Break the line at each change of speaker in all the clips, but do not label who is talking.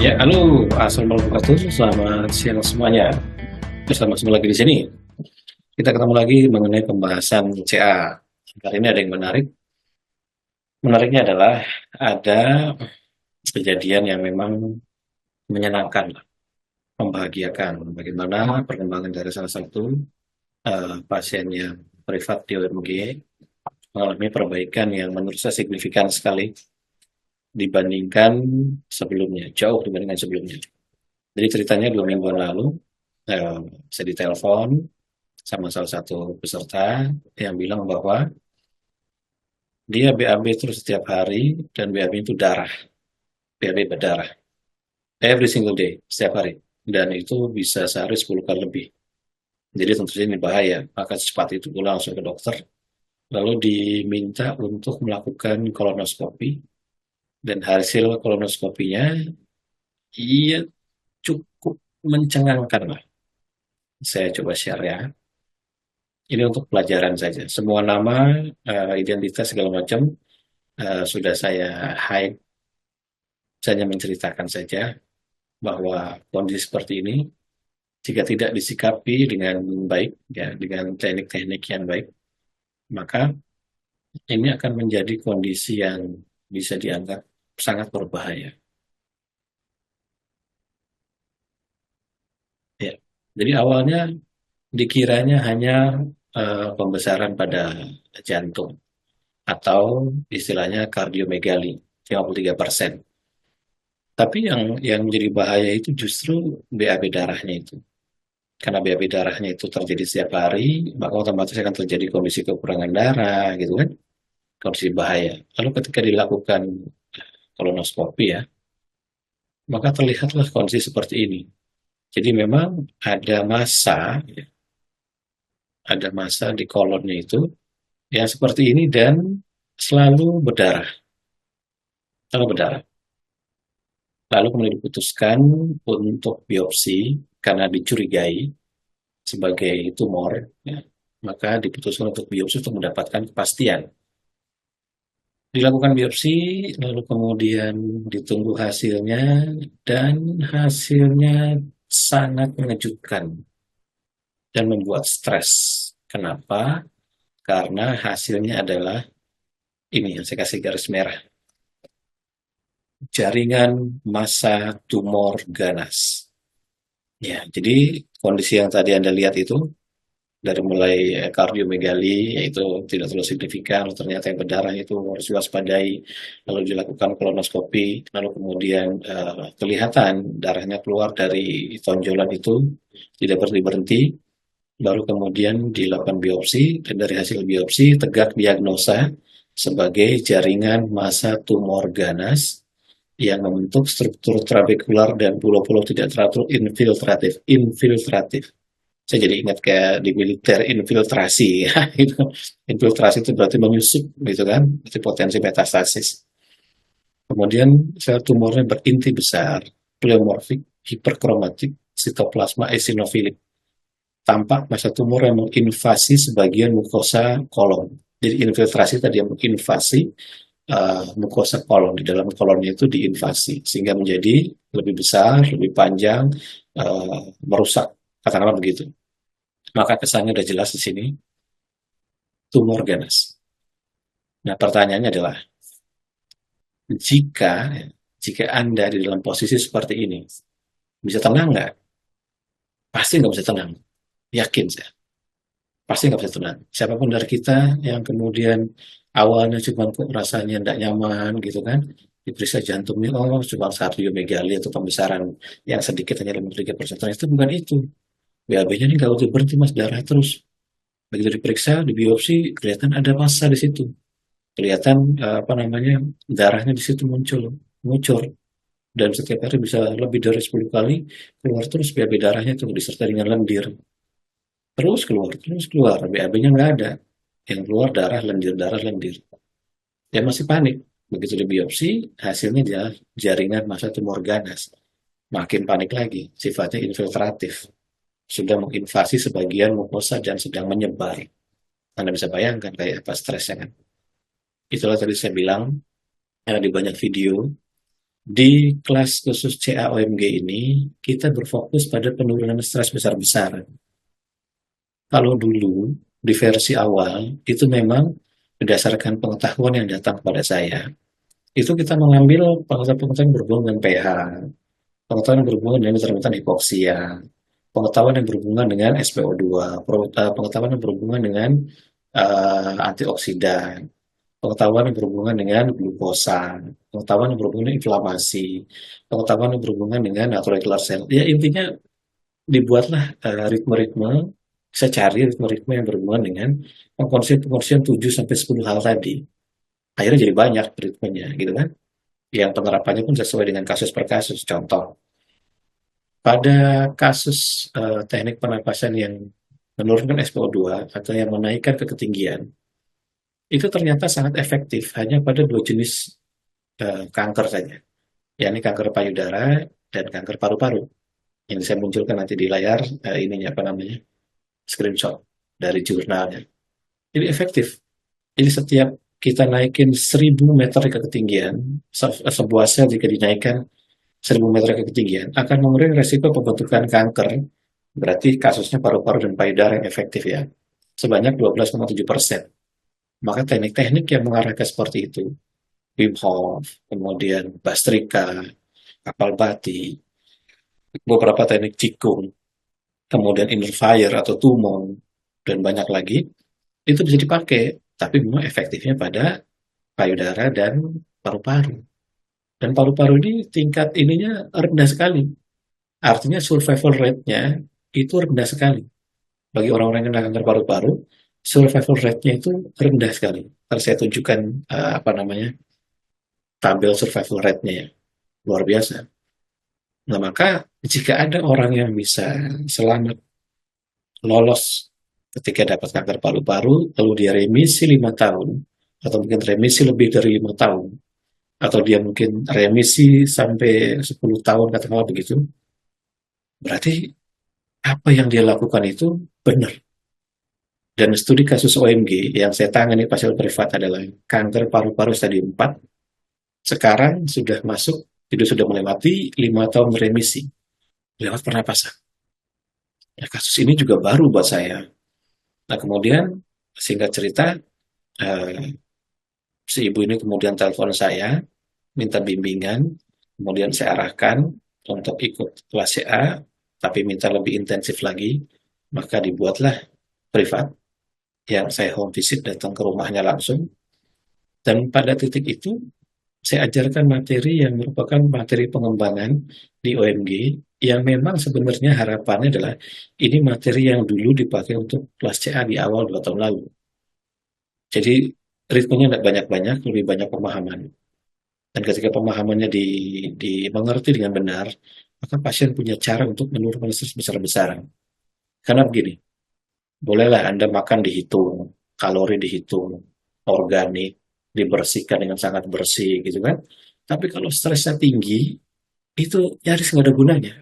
Ya, halo, assalamualaikum warahmatullahi wabarakatuh. Selamat siang semuanya. Bersama sama lagi di sini. Kita ketemu lagi mengenai pembahasan CA. Kali ini ada yang menarik. Menariknya adalah ada kejadian yang memang menyenangkan, membahagiakan. Bagaimana perkembangan dari salah satu pasien yang privat di UMG mengalami perbaikan yang menurut saya signifikan sekali dibandingkan sebelumnya, jauh dibandingkan sebelumnya. Jadi ceritanya 2 mingguan lalu, saya ditelepon sama salah satu peserta yang bilang bahwa dia BAB terus setiap hari dan BAB itu darah, BAB berdarah, every single day, setiap hari. Dan itu bisa sehari 10 kali lebih. Jadi tentu saja ini bahaya, maka secepat itu pulang langsung ke dokter. Lalu diminta untuk melakukan kolonoskopi, dan hasil kolonoskopinya iya cukup mencengangkan lah. Saya coba share ya. Ini untuk pelajaran saja. Semua nama, identitas segala macam sudah saya hide. Saya hanya menceritakan saja bahwa kondisi seperti ini, jika tidak disikapi dengan baik, ya, dengan teknik-teknik yang baik, maka ini akan menjadi kondisi yang bisa dianggap sangat berbahaya. Ya. Jadi awalnya dikiranya hanya pembesaran pada jantung atau istilahnya kardiomegali 53%. Tapi yang menjadi bahaya itu justru BAB darahnya itu. Karena BAB darahnya itu terjadi setiap hari, maka otomatis akan terjadi kondisi kekurangan darah, gitu kan, kondisi bahaya. Lalu ketika dilakukan kolonoskopi ya, maka terlihatlah kondisi seperti ini. Jadi memang ada massa, ya, ada massa di kolonnya itu yang seperti ini dan selalu berdarah, selalu berdarah. Lalu kemudian diputuskan untuk biopsi karena dicurigai sebagai tumor, ya, maka diputuskan untuk biopsi untuk mendapatkan kepastian. Dilakukan biopsi, lalu kemudian ditunggu hasilnya, dan hasilnya sangat mengejutkan dan membuat stres. Kenapa? Karena hasilnya adalah ini yang saya kasih garis merah. Jaringan massa tumor ganas. Ya, jadi kondisi yang tadi Anda lihat itu dari mulai kardiomegali yaitu tidak terlalu signifikan, ternyata yang berdarah itu harus diwaspadai, lalu dilakukan kolonoskopi, lalu kemudian kelihatan darahnya keluar dari tonjolan itu tidak berhenti, baru kemudian dilakukan biopsi dan dari hasil biopsi tegak diagnosa sebagai jaringan massa tumor ganas yang membentuk struktur trabekular dan pulau-pulau tidak teratur infiltratif. Saya jadi ingat kayak di militer infiltrasi ya. Itu infiltrasi itu berarti menyusup gitu kan, itu potensi metastasis. Kemudian sel tumornya berinti besar, pleomorfik, hiperkromatik, sitoplasma eosinofilik. Tampak masa tumor yang menginvasi sebagian mukosa kolon. Jadi infiltrasi tadi yang menginvasi mukosa kolon, di dalam kolonnya itu diinvasi sehingga menjadi lebih besar, lebih panjang, merusak, katakanlah begitu. Maka kesannya udah jelas di sini, tumor ganas. Nah, pertanyaannya adalah, jika jika Anda di dalam posisi seperti ini, bisa tenang nggak? Pasti nggak bisa tenang. Yakin saya. Pasti nggak bisa tenang. Siapapun dari kita yang kemudian awalnya cuma kok rasanya tidak nyaman gitu kan, diperiksa jantungnya, oh cuma kardiomegali atau pembesaran yang sedikit hanya 53%. Itu bukan itu. BAB-nya ini nggak berhenti mas, darah terus. Begitu diperiksa, di biopsi, kelihatan ada massa di situ. Kelihatan apa namanya, darahnya di situ muncul, muncul. Dan setiap hari bisa lebih dari 10 kali keluar terus BAB darahnya itu disertai dengan lendir. Terus keluar, BAB-nya nggak ada. Yang keluar darah, lendir, darah, lendir. Dia masih panik. Begitu di biopsi, hasilnya dia jaringan massa tumor ganas. Makin panik lagi, sifatnya infiltratif. Sudah menginvasi sebagian mukosa dan sedang menyebar. Anda bisa bayangkan kayak apa stresnya kan. Itulah tadi saya bilang, di banyak video Di kelas khusus CAOMG ini, kita berfokus pada penurunan stres besar-besaran. Kalau dulu, di versi awal, itu memang berdasarkan pengetahuan yang datang kepada saya, itu kita mengambil pengetahuan-pengetahuan berhubungan dengan pH, pengetahuan yang berhubungan dengan intermittent hipoksia, pengetahuan yang berhubungan dengan SpO2, pengetahuan yang berhubungan dengan antioksidan, pengetahuan yang berhubungan dengan glukosa, pengetahuan yang berhubungan dengan inflamasi, pengetahuan yang berhubungan dengan natural killer cell. Ya intinya dibuatlah ritme-ritme, saya cari ritme-ritme yang berhubungan dengan pengkondisian 7 sampai 10 hal tadi. Akhirnya jadi banyak ritmenya gitu kan. Yang penerapannya pun sesuai dengan kasus per kasus. Contoh, pada kasus teknik pernapasan yang menurunkan SpO2 atau yang menaikkan ke ketinggian, itu ternyata sangat efektif hanya pada dua jenis kanker saja, yakni kanker payudara dan kanker paru-paru. Yang saya munculkan nanti di layar ininya apa namanya, screenshot dari jurnalnya. Jadi efektif. Jadi setiap kita naikin 1.000 meter ke ketinggian, sebuah sel jika dinaikkan 1.000 meter ke ketinggian, akan mengurangi resiko pembentukan kanker, berarti kasusnya paru-paru dan payudara yang efektif ya, sebanyak 12,7%. Maka teknik-teknik yang mengarah ke seperti itu, Wim Hof, kemudian Bastrika, kapal bati, beberapa teknik Qigong, kemudian inner fire atau tumon, dan banyak lagi, itu bisa dipakai, tapi memang efektifnya pada payudara dan paru-paru. Dan paru-paru ini tingkat ininya rendah sekali. Artinya survival rate-nya itu rendah sekali. Bagi orang-orang yang kena kanker paru-paru, survival rate-nya itu rendah sekali. Harus saya tunjukkan apa namanya, tabel survival rate-nya ya. Luar biasa. Nah, maka jika ada orang yang bisa selamat lolos ketika dapat kanker paru-paru, lalu dia remisi 5 tahun, atau mungkin remisi lebih dari 5 tahun, atau dia mungkin remisi sampai 10 tahun, katakanlah begitu, berarti apa yang dia lakukan itu benar. Dan studi kasus OMG yang saya tangani pasien privat adalah kanker paru-paru stadium 4, sekarang sudah masuk, itu sudah melewati 5 tahun remisi lewat pernapasan. Nah, kasus ini juga baru buat saya. Nah, kemudian singkat cerita, eh, si ibu ini kemudian telepon saya, minta bimbingan, kemudian saya arahkan untuk ikut kelas CA, tapi minta lebih intensif lagi, maka dibuatlah privat, yang saya home visit datang ke rumahnya langsung, dan pada titik itu, saya ajarkan materi yang merupakan materi pengembangan di OMG, yang memang sebenarnya harapannya adalah ini materi yang dulu dipakai untuk kelas CA di awal 2 tahun lalu. Jadi ritmenya tidak banyak-banyak, lebih banyak pemahaman. Dan ketika pemahamannya dimengerti dengan benar, maka pasien punya cara untuk menurunkan stres besar-besaran. Karena begini, bolehlah Anda makan dihitung, kalori dihitung, organik, dibersihkan dengan sangat bersih gitu kan. Tapi kalau stresnya tinggi, itu nyaris nggak ada gunanya.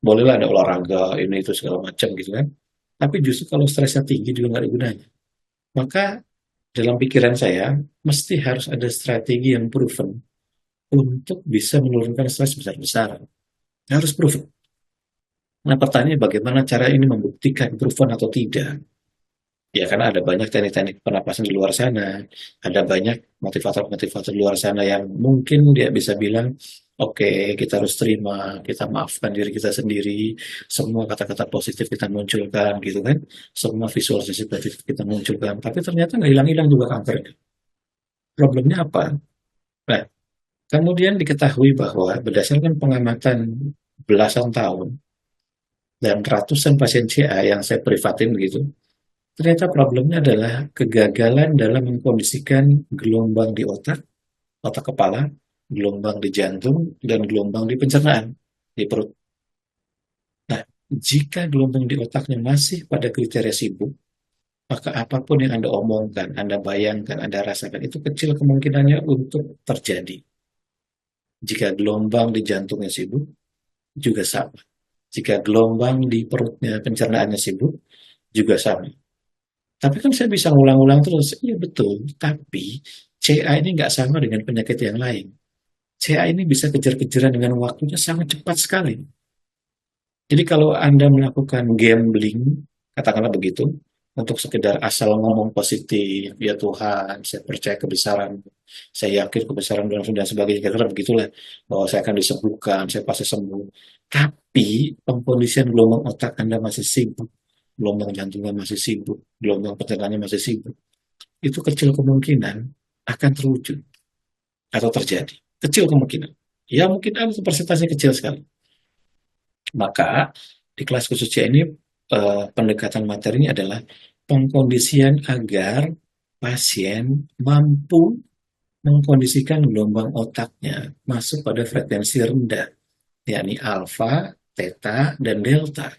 Bolehlah ada olahraga, ini itu segala macam gitu kan. Tapi justru kalau stresnya tinggi juga nggak ada gunanya. Maka dalam pikiran saya, mesti harus ada strategi yang proven untuk bisa menurunkan stres besar-besaran. Harus proven. Nah, pertanyaannya bagaimana cara ini membuktikan proven atau tidak? Ya, karena ada banyak teknik-teknik pernapasan di luar sana. Ada banyak motivator-motivator di luar sana yang mungkin dia bisa bilang, oke, kita harus terima, kita maafkan diri kita sendiri, semua kata-kata positif kita munculkan, gitu kan. Semua visualisasi positif kita munculkan. Tapi ternyata nggak hilang-hilang juga kankernya. Problemnya apa? Nah, kemudian diketahui bahwa berdasarkan pengamatan belasan tahun dan ratusan pasien CA yang saya privatin begitu, ternyata problemnya adalah kegagalan dalam mengkondisikan gelombang di otak, otak kepala, gelombang di jantung, dan gelombang di pencernaan, di perut. Nah, jika gelombang di otaknya masih pada kriteria sibuk, maka apapun yang Anda omongkan, Anda bayangkan, Anda rasakan, itu kecil kemungkinannya untuk terjadi. Jika gelombang di jantungnya sibuk, juga sama. Jika gelombang di perutnya, pencernaannya sibuk, juga sama. Tapi kan saya bisa ngulang-ulang terus. Iya betul, tapi CA ini nggak sama dengan penyakit yang lain. CA ini bisa kejar-kejaran dengan waktunya sangat cepat sekali. Jadi kalau Anda melakukan gambling, katakanlah begitu, untuk sekedar asal ngomong positif, ya Tuhan, saya percaya kebesaran, saya yakin kebesaran dan sebagainya, kira-kira begitulah, bahwa saya akan disembuhkan, saya pasti sembuh. Tapi pengkondisian gelombang otak Anda masih sibuk, gelombang jantungnya masih sibuk, gelombang pencernaan masih sibuk. Itu kecil kemungkinan akan terwujud atau terjadi. Kecil kemungkinan. Ya mungkin ada persentase kecil sekali. Maka di kelas khusus C ini pendekatan materinya adalah pengkondisian agar pasien mampu mengkondisikan gelombang otaknya masuk pada frekuensi rendah, yakni alfa, theta, dan delta.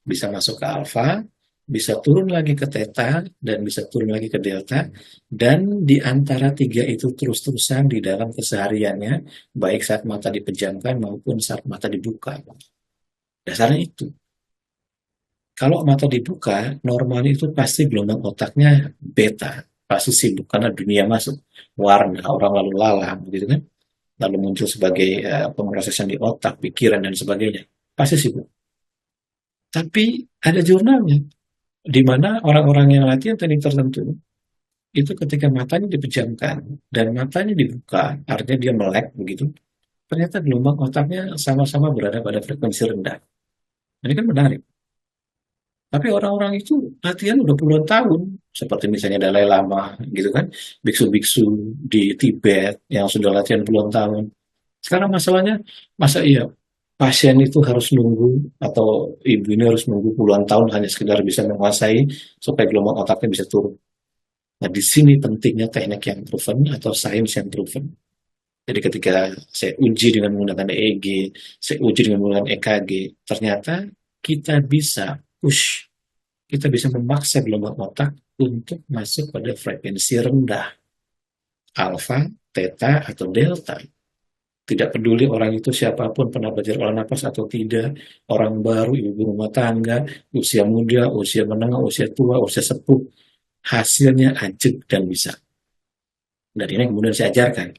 Bisa masuk ke alfa, bisa turun lagi ke theta, dan bisa turun lagi ke delta, dan di antara tiga itu terus-terusan di dalam kesehariannya, baik saat mata dipejamkan maupun saat mata dibuka. Dasarnya itu. Kalau mata dibuka, normal itu pasti gelombang otaknya beta, pasti sibuk karena dunia masuk, warna, orang lalu lalang, gitu kan, lalu muncul sebagai pemrosesan di otak, pikiran dan sebagainya, pasti sibuk. Tapi ada jurnalnya, di mana orang-orang yang latihan teknik tertentu itu ketika matanya dipejamkan dan matanya dibuka, artinya dia melek begitu, ternyata gelombang otaknya sama-sama berada pada frekuensi rendah. Ini kan menarik. Tapi orang-orang itu latihan udah puluhan tahun, seperti misalnya Dalai Lama, gitu kan, biksu-biksu di Tibet yang sudah latihan puluhan tahun. Sekarang masalahnya, masa iya pasien itu harus nunggu atau ibu ini harus nunggu puluhan tahun hanya sekedar bisa menguasai supaya gelombang otaknya bisa turun. Nah, di sini pentingnya teknik yang proven atau sains yang proven. Jadi ketika saya uji dengan menggunakan EEG, saya uji dengan menggunakan EKG, ternyata kita bisa push, kita bisa memaksa gelombang otak untuk masuk pada frekuensi rendah, alfa, theta, atau delta. Tidak peduli orang itu siapapun, pernah belajar olah nafas atau tidak, orang baru, ibu rumah tangga, usia muda, usia menengah, usia tua, usia sepuh, hasilnya ajib dan bisa. Dan ini kemudian saya ajarkan.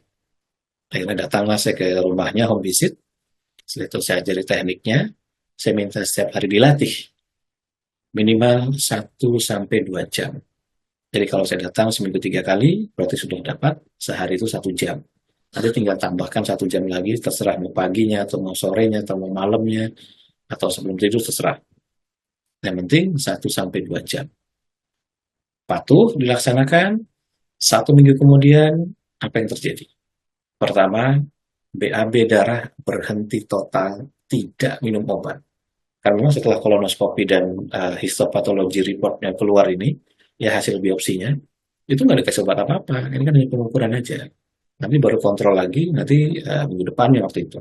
Akhirnya datanglah saya ke rumahnya, home visit, setelah itu saya ajari tekniknya, saya minta setiap hari dilatih, minimal 1 sampai 2 jam. Jadi kalau saya datang seminggu 3 kali, berarti sudah dapat sehari itu 1 jam. Nanti tinggal tambahkan 1 jam lagi, terserah mau paginya, atau mau sorenya, atau mau malamnya, atau sebelum tidur, terserah. Yang penting 1 sampai 2 jam. Patuh dilaksanakan, 1 minggu kemudian, apa yang terjadi? Pertama, BAB darah berhenti total, tidak minum obat. Karena memang setelah kolonoskopi dan histopatologi reportnya keluar ini, ya hasil biopsinya, itu nggak dikasih obat apa-apa. Ini kan hanya pengukuran aja. Nanti baru kontrol lagi, nanti minggu depannya waktu itu.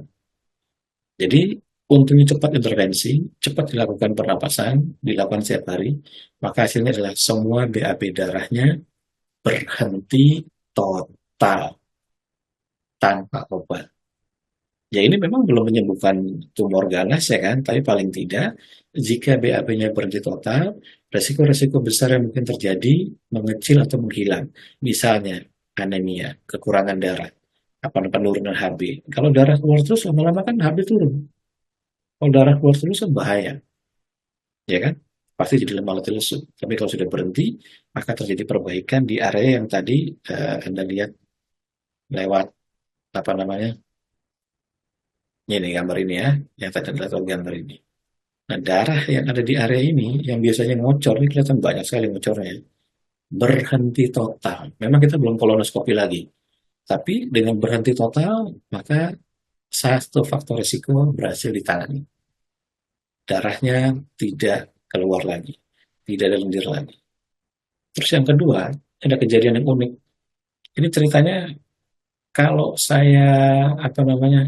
Jadi, untungnya cepat intervensi, cepat dilakukan pernapasan, dilakukan setiap hari, maka hasilnya adalah semua BAB darahnya berhenti total tanpa obat. Ya ini memang belum menyembuhkan tumor ganas ya kan, tapi paling tidak jika BAB-nya berhenti total, resiko-resiko besar yang mungkin terjadi mengecil atau menghilang. Misalnya anemia, kekurangan darah, apa penurunan HB. Kalau darah keluar terus lama-lama kan HB turun. Kalau darah keluar terus kan bahaya, ya kan? Pasti jadi lemah letih lesu. Tapi kalau sudah berhenti, maka terjadi perbaikan di area yang tadi Anda lihat lewat apa namanya? Ini gambar ini ya, yang tadi adalah gambar ini. Nah, darah yang ada di area ini, yang biasanya ngocor, ini kelihatan banyak sekali ngocornya, berhenti total. Memang kita belum kolonoskopi lagi. Tapi dengan berhenti total, maka satu faktor risiko berhasil ditangani. Darahnya tidak keluar lagi. Tidak ada lendir lagi. Terus yang kedua, ada kejadian yang unik. Ini ceritanya kalau saya, apa namanya,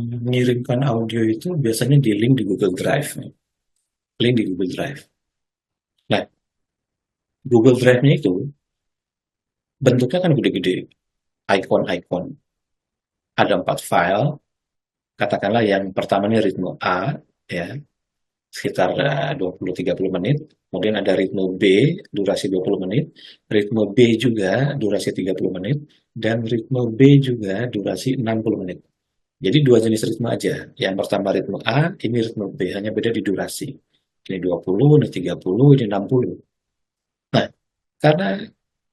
mengirimkan audio itu biasanya di link di Google Drive. Link di Google Drive. Nah, Google Drive-nya itu bentuknya kan gede-gede, icon-icon. Ada 4 file, katakanlah yang pertama ini ritme A, ya, sekitar 20-30 menit. Kemudian ada ritme B, durasi 20 menit. Ritme B juga, durasi 30 menit. dan ritme B juga durasi 60 menit. Jadi dua jenis ritme aja. Yang pertama ritme A, ini ritme B, hanya beda di durasi. Ini 20, ini 30, ini 60. Nah, karena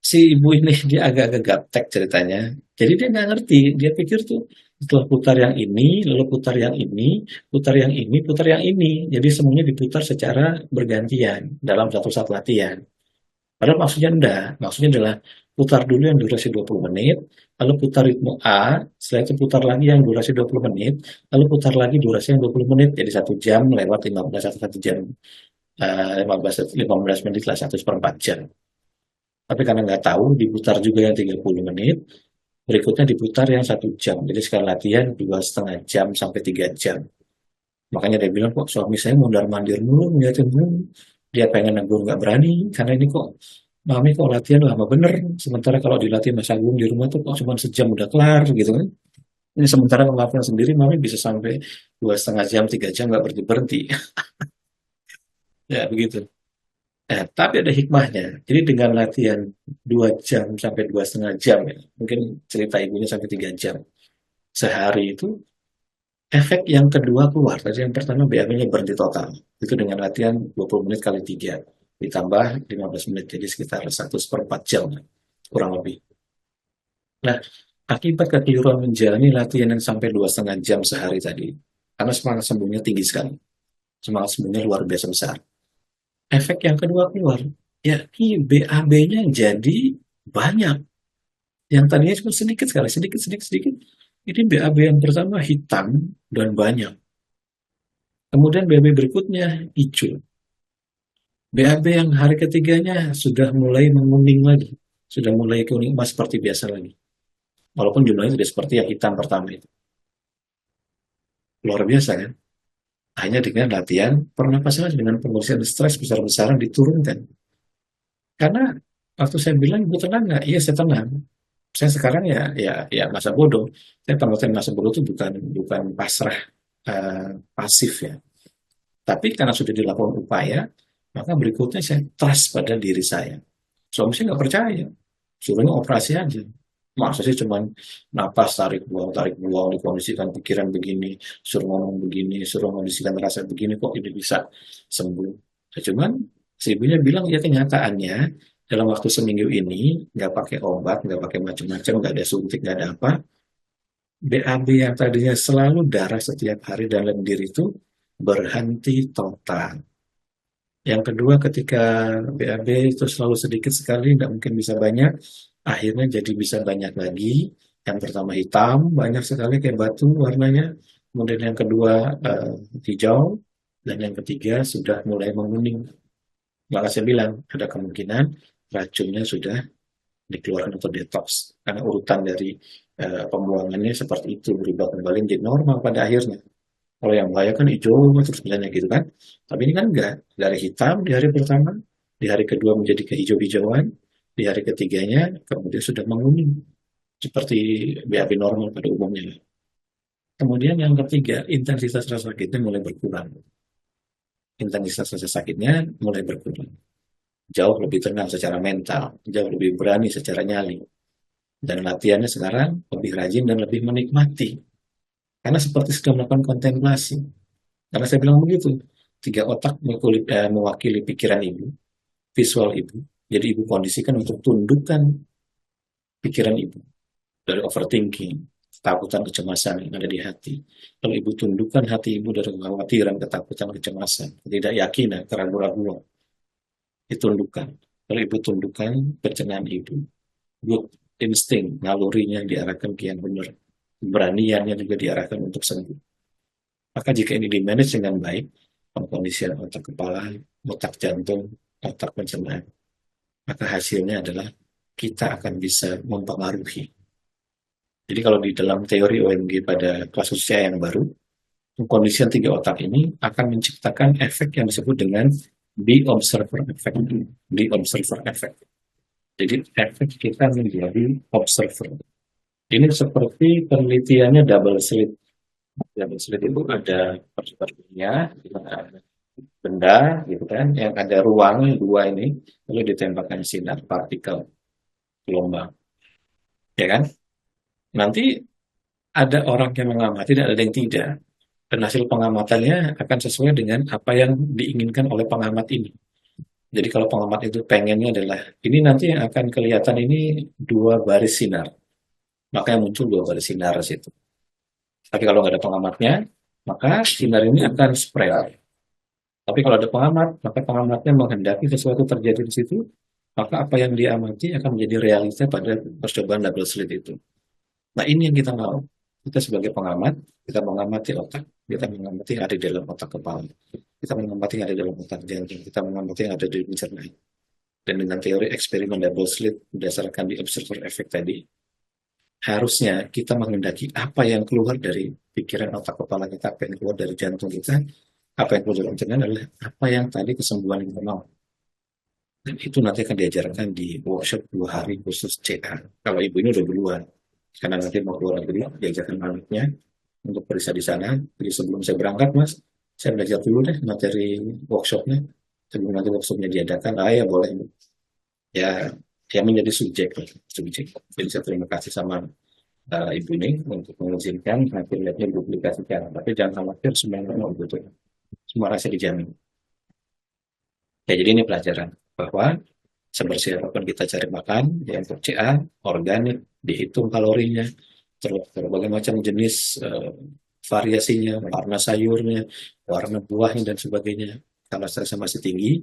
si ibu ini dia agak-agak gaptek ceritanya. Jadi dia nggak ngerti. Dia pikir tuh setelah putar yang ini, lalu putar yang ini, putar yang ini, putar yang ini. Jadi semuanya diputar secara bergantian dalam satu saat latihan. Padahal maksudnya enggak. Maksudnya adalah putar dulu yang durasi 20 menit, lalu putar ritme A, setelah itu putar lagi yang durasi 20 menit, lalu putar lagi durasi yang 20 menit. Jadi 1 jam lewat 15 atau 1 jam. 15 menit lah, 1/4 jam. Tapi karena nggak tahu, diputar juga yang 30 menit, berikutnya diputar yang 1 jam. Jadi sekali latihan 2,5 jam sampai 3 jam. Makanya dia bilang, kok suami saya mondar-mandir mulu, ngeliatin mulu. Dia pengen negur nggak berani, karena ini kok mami kok latihan lama bener. Sementara kalau dilatih Mas Agung di rumah tuh kok cuma sejam udah kelar gitu kan. Ini sementara kalau latihan sendiri mami bisa sampai 2,5 jam, 3 jam nggak berhenti berhenti. Ya begitu. Tapi ada hikmahnya. Jadi dengan latihan 2 jam sampai 2,5 jam ya, mungkin cerita ibunya sampai 3 jam sehari itu, efek yang kedua keluar. Tadi yang pertama BAB-nya berhenti total. Itu dengan latihan 20 menit kali 3 ditambah 15 menit, jadi sekitar 1/4 jam kurang lebih. Nah, akibat kekeliruan menjalani latihan yang sampai 2,5 jam sehari tadi, karena semangat sembuhnya tinggi sekali, semangat sembuhnya luar biasa besar. Efek yang kedua keluar, yakni BAB-nya jadi banyak. Yang tadinya cuma sedikit sekali, sedikit, sedikit, sedikit. Ini BAB yang pertama hitam dan banyak. Kemudian BAB berikutnya hijau. BAB yang hari ketiganya sudah mulai menguning lagi. Sudah mulai kuning emas seperti biasa lagi. Walaupun jumlahnya tidak seperti yang hitam pertama itu. Luar biasa kan? Hanya dengan latihan pernapasan dengan pengisian stres besar-besaran diturunkan. Karena waktu saya bilang, ibu tenang nggak? Iya, saya tenang. Saya sekarang ya masa bodoh. Saya pengertian masa bodoh itu bukan pasrah, pasif ya. Tapi karena sudah dilakukan upaya, maka berikutnya saya trust pada diri saya. Suami saya nggak percaya, suruhnya operasi aja. Masa sih cuman napas tarik buang, dikondisikan pikiran begini, suruh ngomong begini, suruh kondisikan rasa begini, kok ini bisa sembuh. Ya, cuman si ibunya bilang ya kenyataannya dalam waktu seminggu ini nggak pakai obat, nggak pakai macam-macam, nggak ada suntik, nggak ada apa. BAB yang tadinya selalu darah setiap hari dalam diri itu berhenti total. Yang kedua, ketika BAB itu selalu sedikit sekali, nggak mungkin bisa banyak, akhirnya jadi bisa banyak lagi. Yang pertama hitam, banyak sekali kayak batu warnanya. Kemudian yang kedua hijau, dan yang ketiga sudah mulai menguning. Maka saya bilang, ada kemungkinan racunnya sudah dikeluarkan atau detox. Karena urutan dari pembuangannya seperti itu, berubah kembali menjadi normal pada akhirnya. Kalau yang bahaya kan hijau terus bilangnya gitu kan. Tapi ini kan enggak. Dari hitam di hari pertama, di hari kedua menjadi kehijau-hijauan, di hari ketiganya kemudian sudah menguning. Seperti BAB normal pada umumnya. Kemudian yang ketiga, intensitas rasa sakitnya mulai berkurang. Intensitas rasa sakitnya mulai berkurang. Jauh lebih tenang secara mental, jauh lebih berani secara nyali. Dan latihannya sekarang lebih rajin dan lebih menikmati. Karena seperti sudah melakukan kontemplasi. Karena saya bilang begitu, 3 otak mewakili pikiran ibu, visual ibu. Jadi ibu kondisikan untuk tundukkan pikiran ibu dari overthinking, ketakutan, kecemasan yang ada di hati. Kalau ibu tundukkan hati ibu dari kekhawatiran, ketakutan, kecemasan, ketidakyakinan, keraguan-raguan, ditundukkan. Kalau ibu tundukkan pencernaan ibu, good insting, nalurinya diarahkan ke yang benar, keberaniannya juga diarahkan untuk sembuh. Maka jika ini di-manage dengan baik, pengkondisian otak kepala, otak jantung, otak pencernaan, maka hasilnya adalah kita akan bisa mempengaruhi. Jadi kalau di dalam teori OMG pada kelas usia yang baru, pengkondisian 3 otak ini akan menciptakan efek yang disebut dengan the observer effect. The observer effect. Jadi efek kita menjadi observer. Ini seperti penelitiannya double slit. Double slit itu ada sepertinya benda gitu kan, yang ada ruang dua ini, lalu ditembakkan sinar partikel gelombang. ya kan? Nanti ada orang yang mengamati dan ada yang tidak. Dan hasil pengamatannya akan sesuai dengan apa yang diinginkan oleh pengamat ini. Jadi kalau pengamat itu pengennya adalah, ini nanti yang akan kelihatan ini dua baris sinar. Makanya muncul dua baris sinar di situ. Tapi kalau nggak ada pengamatnya, maka sinar ini akan spread. Tapi kalau ada pengamat, maka pengamatnya menghendaki sesuatu terjadi di situ, maka apa yang diamati akan menjadi realita pada percobaan double slit itu. Nah, ini yang kita mau. Kita sebagai pengamat, kita mengamati otak, kita mengamati yang ada di dalam otak kepala, kita mengamati yang ada di dalam otak jantung, kita mengamati yang ada di pencernaan. Dan dengan teori eksperimen double slit berdasarkan di observer effect tadi, harusnya kita menghendaki apa yang keluar dari pikiran otak kepala kita, apa yang keluar dari jantung kita, apa yang keluar dari pencernaan adalah apa yang tadi kesembuhan yang kita mau. Dan itu nanti akan diajarkan di workshop 2 hari khusus CA. Kalau ibu ini udah duluan, karena nanti mau keluar negeri, diajarkan anaknya untuk periksa di sana. Jadi sebelum saya berangkat, Mas, saya belajar dulu deh materi workshopnya. Sebelum nanti workshopnya diadakan, ya boleh. Ya, ya menjadi subjek. Subjek. Jadi saya terima kasih sama ibu ini untuk mengizinkan nanti lihatnya duplikasikan. Tapi jangan khawatir, semuanya mau betul. Semua rasa dijamin. Ya, jadi ini pelajaran bahwa sebersih apapun kita cari makan, ya untuk CA, organik, dihitung kalorinya, terus berbagai macam jenis variasinya, warna sayurnya, warna buahnya, dan sebagainya. Kalau stresnya masih tinggi,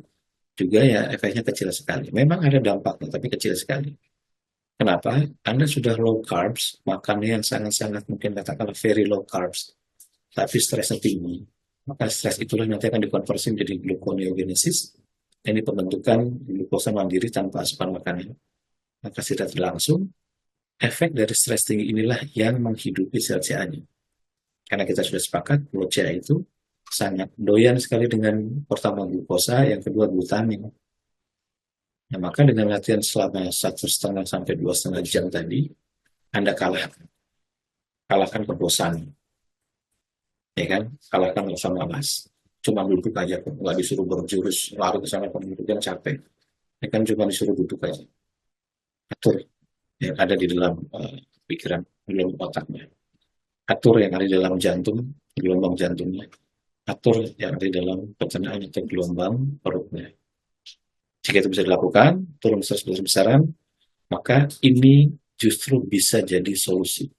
juga ya efeknya kecil sekali. Memang ada dampaknya, tapi kecil sekali. Kenapa? Anda sudah low carbs, makannya yang sangat-sangat mungkin katakanlah very low carbs, tapi stresnya tinggi. Maka stres itulah nanti akan dikonversi menjadi gluconeogenesis, ini pembentukan glukosa mandiri tanpa asupan makanan. Maka secara langsung, efek dari stres tinggi inilah yang menghidupi sel-selnya. Karena kita sudah sepakat, Boccia itu sangat doyan sekali dengan pertama glukosa, yang kedua glutamin. Nah, maka dengan latihan selama 1,5 sampai 2,5 jam tadi, Anda kalahkan. Kalahkan kebosanan. Ya kan? Kalahkan rasa malas. Cuma duduk aja, nggak disuruh berjurus, lari ke sana, kemudian capek. Ya kan cuma disuruh duduk aja. Atur yang ada di dalam pikiran, di dalam otaknya. Atur yang ada di dalam jantung, gelombang jantungnya. Atur yang ada di dalam pencernaan atau gelombang perutnya. Jika itu bisa dilakukan, turun stres besar-besaran, maka ini justru bisa jadi solusi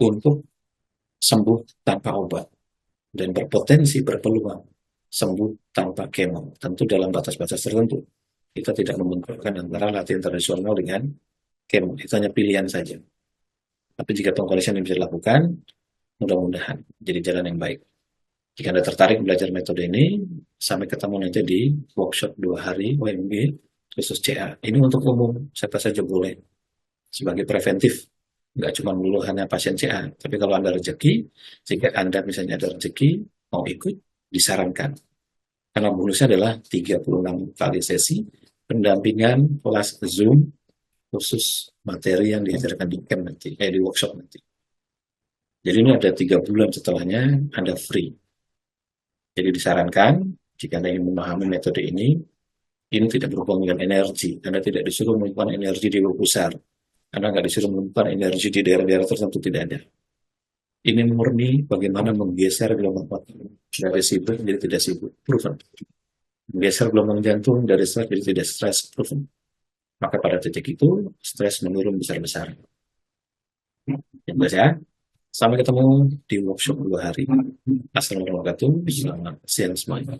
untuk sembuh tanpa obat dan berpotensi berpeluang sembuh tanpa kemo. Tentu dalam batas-batas tertentu. Kita tidak membenturkan antara latihan tradisional dengan kemo. Itu hanya pilihan saja. Tapi jika pengkondisian yang bisa dilakukan, mudah-mudahan jadi jalan yang baik. Jika Anda tertarik belajar metode ini, sampai ketemu nanti di workshop 2 hari WMG khusus CA. Ini untuk umum, siapa saja boleh. Sebagai preventif, nggak cuma dulu hanya pasien CA. Tapi kalau Anda rezeki, jika Anda misalnya ada rezeki, mau ikut, disarankan. Karena bonusnya adalah 36 kali sesi, pendampingan kelas Zoom, khusus materi yang diajarkan di camp nanti, di workshop nanti. Jadi ini ada 3 bulan setelahnya, Anda free. Jadi disarankan, jika Anda ingin memahami metode ini tidak berhubungan dengan energi. Anda tidak disuruh mengumpulkan energi di pusar. Anda nggak disuruh mengumpulkan energi di daerah-daerah tertentu, tidak ada. Ini murni bagaimana menggeser gelombang otak dari sibuk menjadi tidak sibuk, proven. Menggeser gelombang jantung dari stres jadi tidak stres, proven. Maka pada titik itu, stres menurun besar-besaran. Yang biasa, sampai ketemu di workshop 2 hari. Assalamualaikum warahmatullahi wabarakatuh. Selamat siang semuanya.